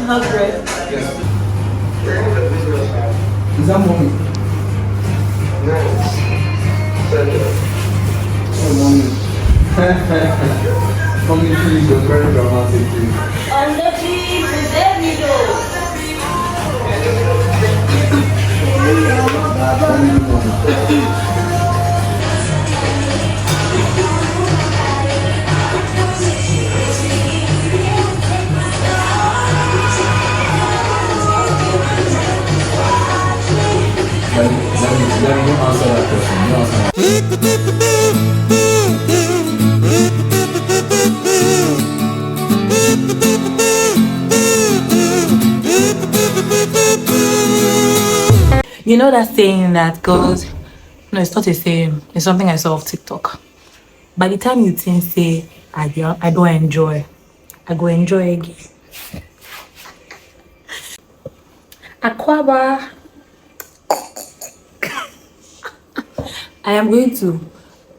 have bread. Yes. Is that mommy? Oh, mommy. Mommy, please, you're very dramatic, please. On the beach, there we go. Let me answer that question. You answer that. You know that saying that goes, no, it's not a saying, it's something I saw off TikTok. By the time you think, say, I don't enjoy, I go enjoy again. Aquaba. I am going to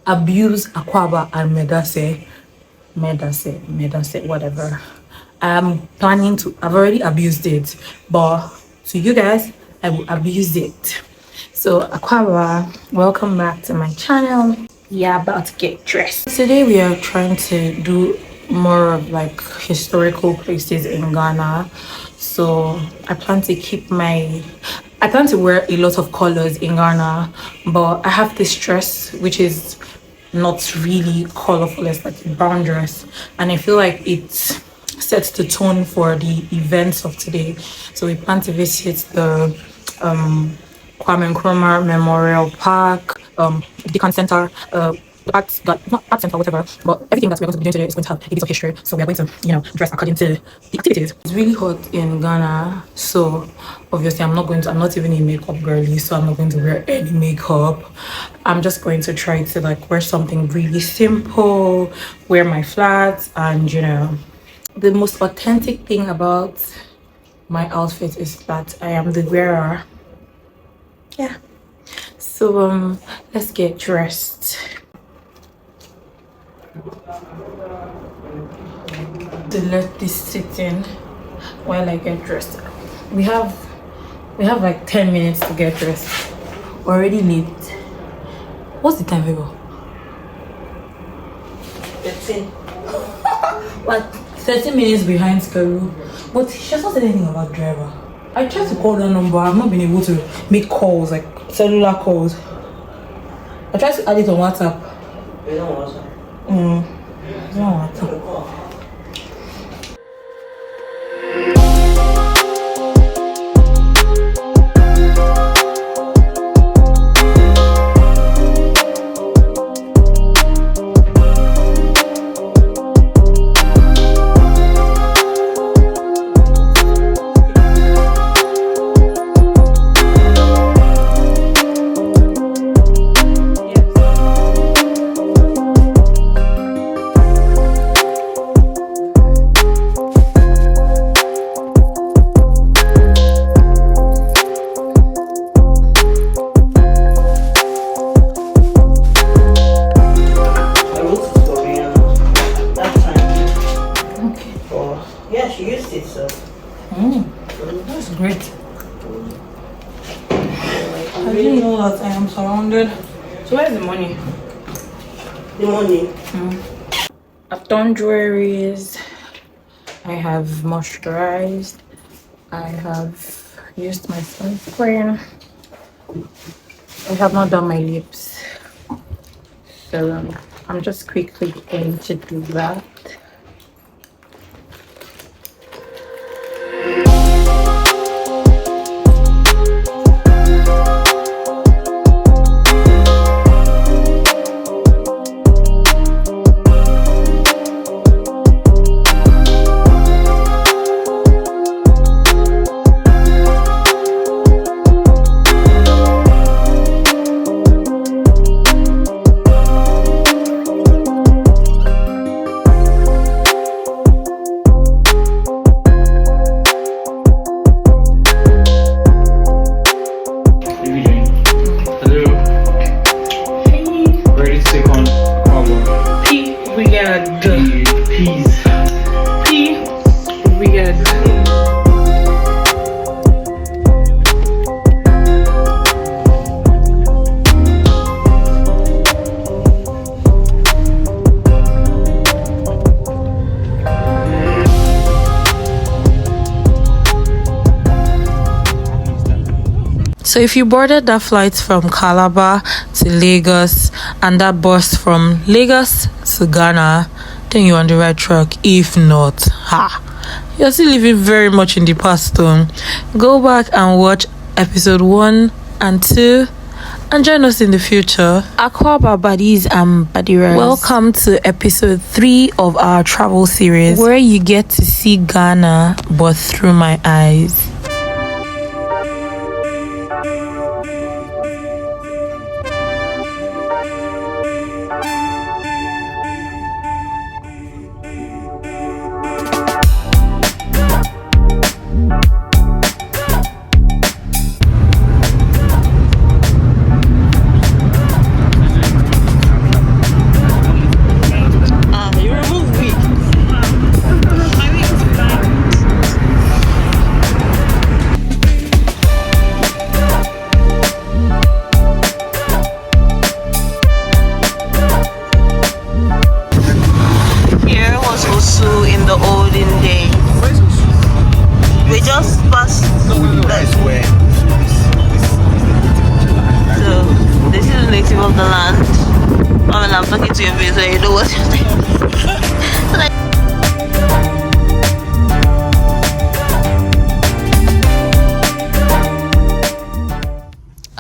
abuse Aquaba and Medase, whatever. I'm planning to, I've already abused it, but to you guys, I will abuse it. So Aquaba, welcome back to my channel. Yeah, about to get dressed. Today we are trying to do more of like historical places in Ghana. So I plan to wear a lot of colors in Ghana, but I have this dress which is not really colorful. It's like a brown dress, and I feel like it sets the tone for the events of today. So we plan to visit the Kwame Nkrumah Memorial Park, the Center, not art center, whatever, but everything that we're going to be doing today is going to have a bit of history. So we are going to, dress according to the activities. It's really hot in Ghana, so obviously I'm not even a makeup girly, so I'm not going to wear any makeup. I'm just going to try to like wear something really simple, wear my flats, and the most authentic thing about my outfit is that I am the wearer. Yeah. So let's get dressed. To let this sit in while I get dressed. We have like 10 minutes to get dressed. Already late. What's the time, Vivo? 13. What? 13 minutes behind schedule. But she has not said anything about driver. I tried to call that number. I've not been able to make calls, like cellular calls. I tried to add it on WhatsApp. You don't want WhatsApp? It's not on WhatsApp. That's great. I didn't know that I am surrounded. So where's the money? The money? I've done jewelries. I have moisturized. I have used my sunscreen. I have not done my lips. So I'm just quickly going to do that. So if you boarded that flight from Calabar to Lagos and that bus from Lagos to Ghana, then you're on the right track. If not, you're still living very much in the past. Go back and watch episode 1 and 2 and join us in the future. Aquaba buddies and badiras, welcome to episode 3 of our travel series, where you get to see Ghana but through my eyes.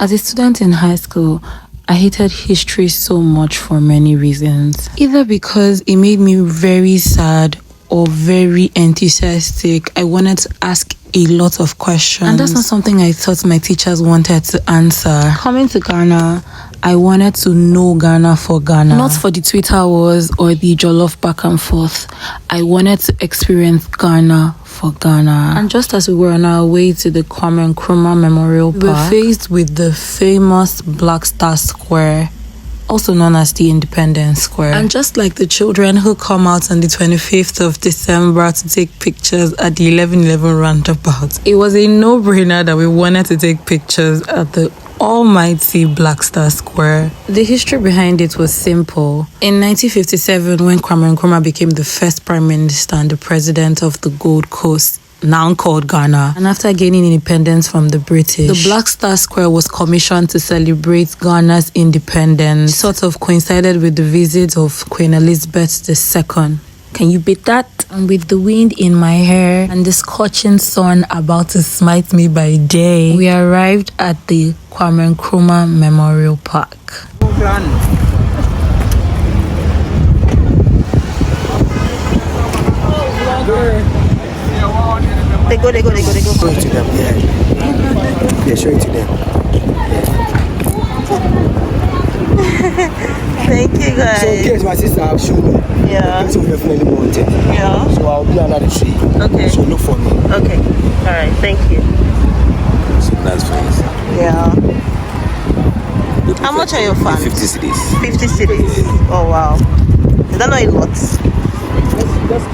As a student in high school, I hated history so much for many reasons. Either because it made me very sad or very enthusiastic. I wanted to ask a lot of questions. And that's not something I thought my teachers wanted to answer. Coming to Ghana, I wanted to know Ghana for Ghana. Not for the Twitter wars or the jollof back and forth. I wanted to experience Ghana for Ghana. And just as we were on our way to the Kwame Nkrumah Memorial Park, we were faced with the famous Black Star Square, also known as the Independence Square. And just like the children who come out on the 25th of December to take pictures at the 11:11 roundabout, it was a no-brainer that we wanted to take pictures at the almighty Black Star Square. The history behind it was simple. In 1957, when Kwame Nkrumah became the first prime minister and the president of the Gold Coast, now called Ghana, and after gaining independence from the British, the Black Star Square was commissioned to celebrate Ghana's independence. It sort of coincided with the visit of Queen Elizabeth II. Can you beat that? And with the wind in my hair and the scorching sun about to smite me by day, we arrived at the Kwame Nkrumah Memorial Park. They go. Show it to them, yeah, show it to them. Thank you, guys. So in case my sister have shown me, Yeah. so we definitely want it. Yeah. So I'll be under the tree. Okay. So look for me. Okay. All right. Thank you. So nice face. Yeah. How much are your fans? 50 cities. 50 cities. Oh wow. Is that not a lot?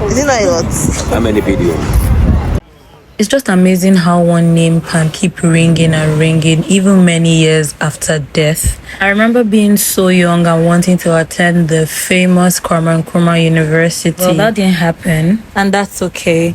Is it not a lot? How many videos? It's just amazing how one name can keep ringing and ringing even many years after death. I remember being so young and wanting to attend the famous Kwame Nkrumah University. Well, that didn't happen, and that's okay.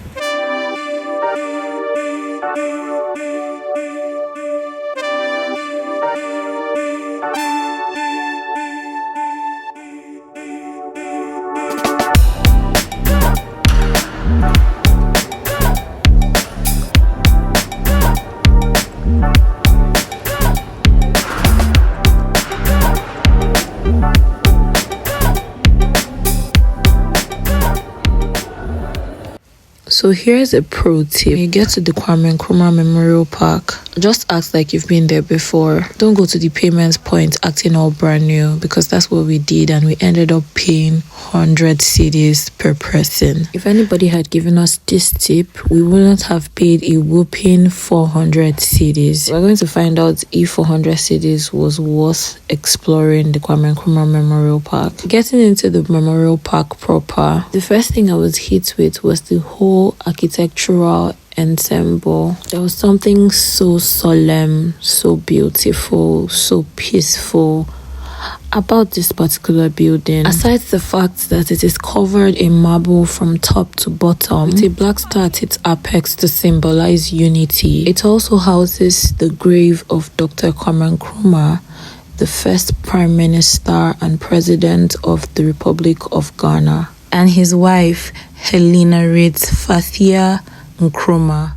So here's a pro tip. When you get to the Kwame Nkrumah Memorial Park, just act like you've been there before. Don't go to the payment point acting all brand new, because that's what we did, and we ended up paying 100 cedis per person. If anybody had given us this tip, we wouldn't have paid a whooping 400 cedis. We're going to find out if 400 cedis was worth exploring the Kwame Nkrumah Memorial Park. Getting into the Memorial Park proper, the first thing I was hit with was the whole architectural ensemble. There was something so solemn, so beautiful, so peaceful about this particular building. Aside the fact that it is covered in marble from top to bottom, with a black star at its apex to symbolize unity, it also houses the grave of Dr. Kwame Nkrumah, the first Prime Minister and President of the Republic of Ghana, and his wife, Helena Reitz Fathia Nkrumah.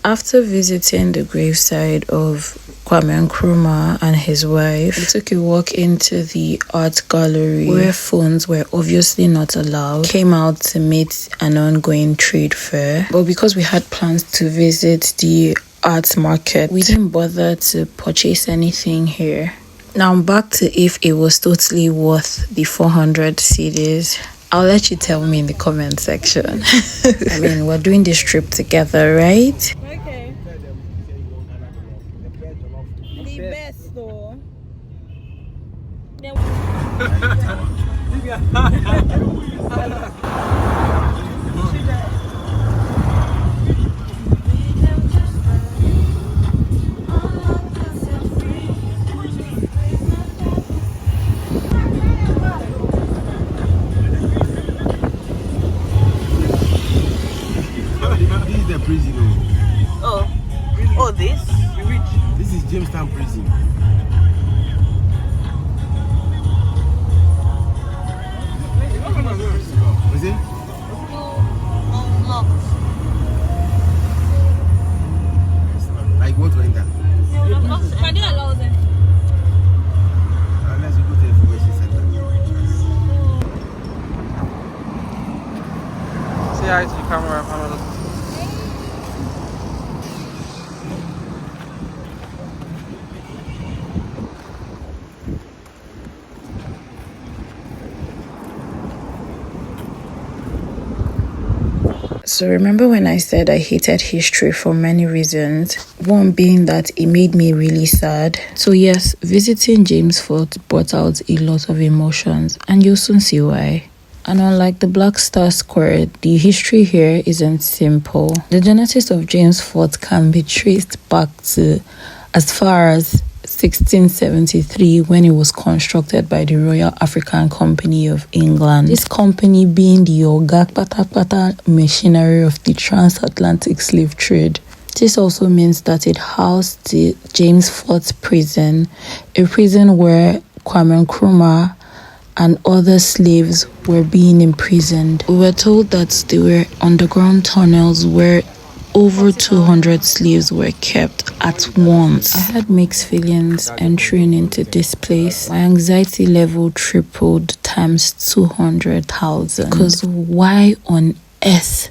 After visiting the graveside of Kwame Nkrumah and his wife, we took a walk into the art gallery where phones were obviously not allowed. Came out to meet an ongoing trade fair, but because we had plans to visit the art market, we didn't bother to purchase anything here. Now I'm back to if it was totally worth the 400 cedis. I'll let you tell me in the comment section. I mean, we're doing this trip together, right? Okay. The best though. This is the prison. Oh, this? This is Jamestown Prison. Was it? Unlocked. Like what to enter? Can they allow them? Unless you go to the information center. Say hi to the camera. So remember when I said I hated history for many reasons, one being that it made me really sad. So yes, visiting James Fort brought out a lot of emotions, and you'll soon see why. And unlike the Black Star Square, the history here isn't simple. The genesis of James Fort can be traced back to as far as 1673, when it was constructed by the Royal African Company of England. This company being the Oga Patapata machinery of the transatlantic slave trade. This also means that it housed the James Fort prison, a prison where Kwame Nkrumah and other slaves were being imprisoned. We were told that there were underground tunnels where over 200 slaves were kept at once. I had mixed feelings entering into this place. My anxiety level tripled times 200,000. Because why on earth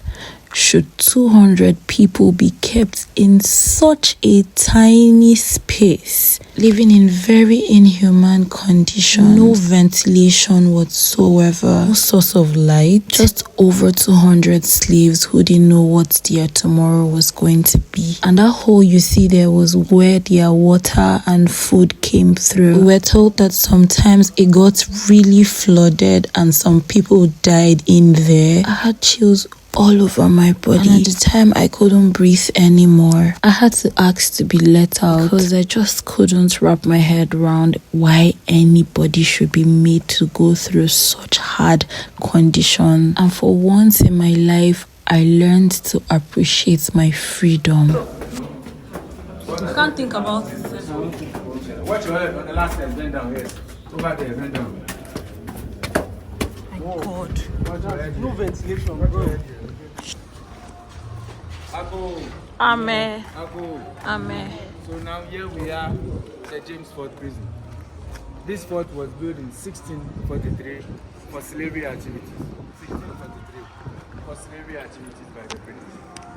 should 200 people be kept in such a tiny space, living in very inhuman conditions, no ventilation whatsoever, no source of light, just over 200 slaves who didn't know what their tomorrow was going to be. And that hole you see there was where their water and food came through. We were told that sometimes it got really flooded and some people died in there. I had chills all over my body, and at the time I couldn't breathe anymore. I had to ask to be let out because I just couldn't wrap my head around why anybody should be made to go through such hard conditions. And for once in my life, I learned to appreciate my freedom. I can't think about it. Watch your head on the last step, bend down, yes. Over there, bend down. My God. No ventilation. Go ahead. Amen. Ako. Amen. So now here we are at James Fort Prison. This fort was built in 1643 for slavery activities. 1643 for slavery activities by the British.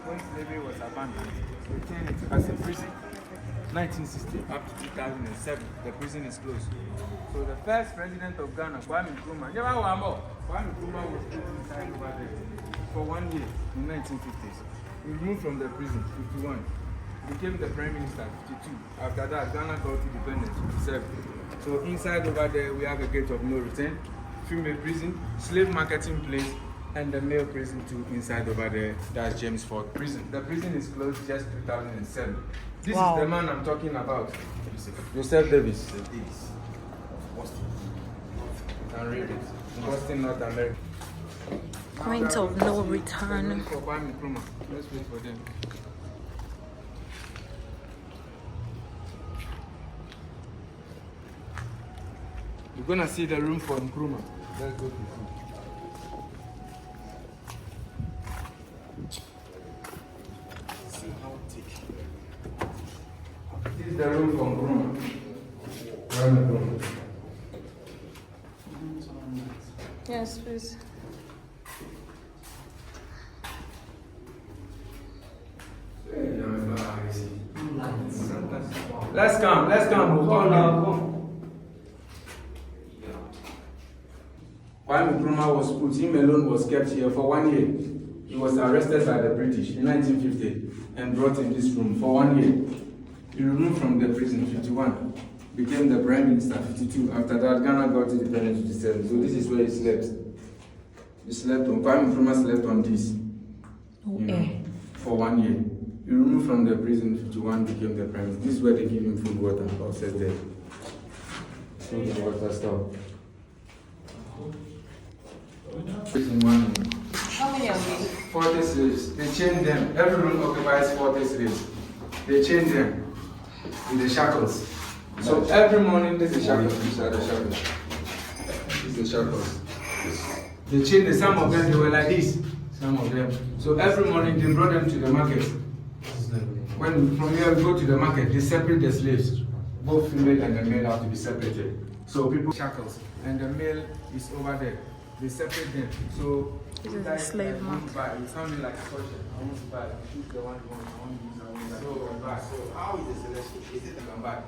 When slavery was abandoned, retained it as a prison. 1960 up to 2007, the prison is closed. So the first president of Ghana, Kwame Nkrumah, Kwame Nkrumah was put inside over there for 1 year in 1950s. He removed from the prison, 51. Became the prime minister, 52. After that, Ghana got independence, 57. So inside over there, we have a gate of no return, female prison, slave marketing place, and the male prison too inside over there. That's James Fort prison. The prison is closed just 2007. This is the man I'm talking about. Joseph Davis. Boston. You can read it. Boston, North America. Point of no return. For Kwame Nkrumah. Let's wait for them. You're gonna see the room for Nkrumah. Let's go to the room. See how thick. This is the room for Nkrumah. Yes, please. Let's come. We'll call him. Kwame Nkrumah was put, him alone was kept here for 1 year. He was arrested by the British in 1950 and brought in this room for 1 year. He removed from the prison 51, became the prime minister 52. After that, Ghana got independence 57. So this is where he slept. He slept on, Kwame Nkrumah slept on this, for 1 year. He removed from the prison 51, became the prime minister. This is where they give him food, water, outside there. Food and water stuff. How many of these? 40 slaves. They chained them. Every room occupies 40 slaves. They chained them with the shackles. So every morning, this is shackles. These are the shackles. These are the shackles. They chained them. Some of them, they were like this. Some of them. So every morning, they brought them to the market. When from here we go to the market, they separate the slaves. Both female and the male have to be separated. So people shackles, and the male is over there. They separate them. So this is a slave market. It sounded like a question. I want to buy. Choose the one you want. I want to use. I want to buy. So how is the selection? Is it you can buy?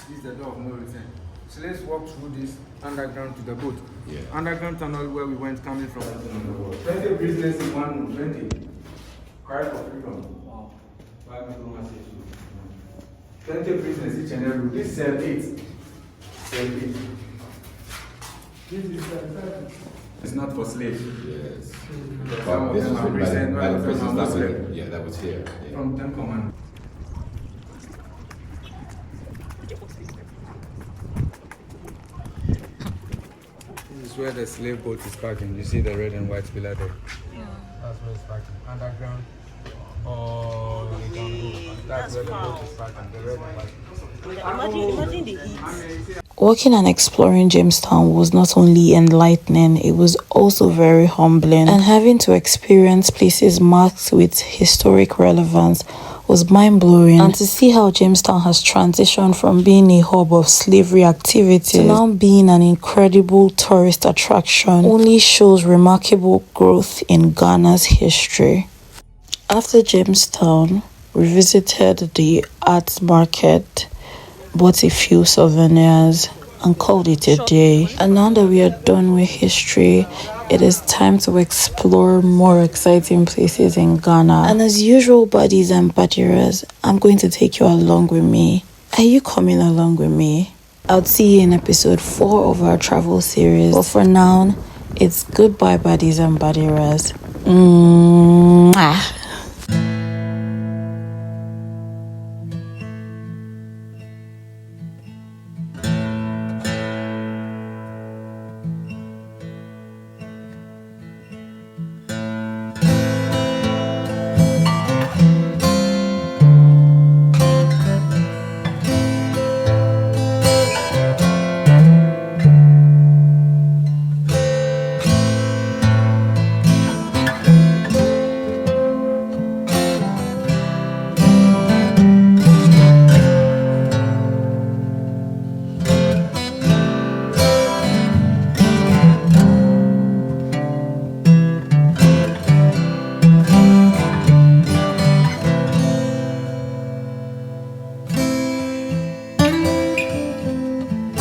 This is the door of no return. So let's walk through this underground to the boat. Yeah. Underground tunnel where we went coming from. 20 prisoners in one room. 20. Cry for freedom. Wow. 20 prisoners each and every room. This is cell 8. Cell 8. This is cell 7. It's not for slaves. Yes. But this is by the prisons that was here. Yeah. From 10 Command. This is where the slave boat is parking. You see the red and white pillar there? Yeah. That's where it's parking. Underground. Oh, you can go. That's where the boat is parking. The red and white. Imagine the heat. Walking and exploring Jamestown was not only enlightening, it was also very humbling. And having to experience places marked with historic relevance was mind-blowing. And to see how Jamestown has transitioned from being a hub of slavery activity to now being an incredible tourist attraction only shows remarkable growth in Ghana's history. After Jamestown, we visited the Art Market, bought a few souvenirs, and called it a day. And now that we are done with history, it is time to explore more exciting places in Ghana. And as usual, buddies and buddies, I'm going to take you along with me. Are you coming along with me? I'll see you in episode 4 of our travel series. But for now, it's goodbye, buddies and buddies. Mwah.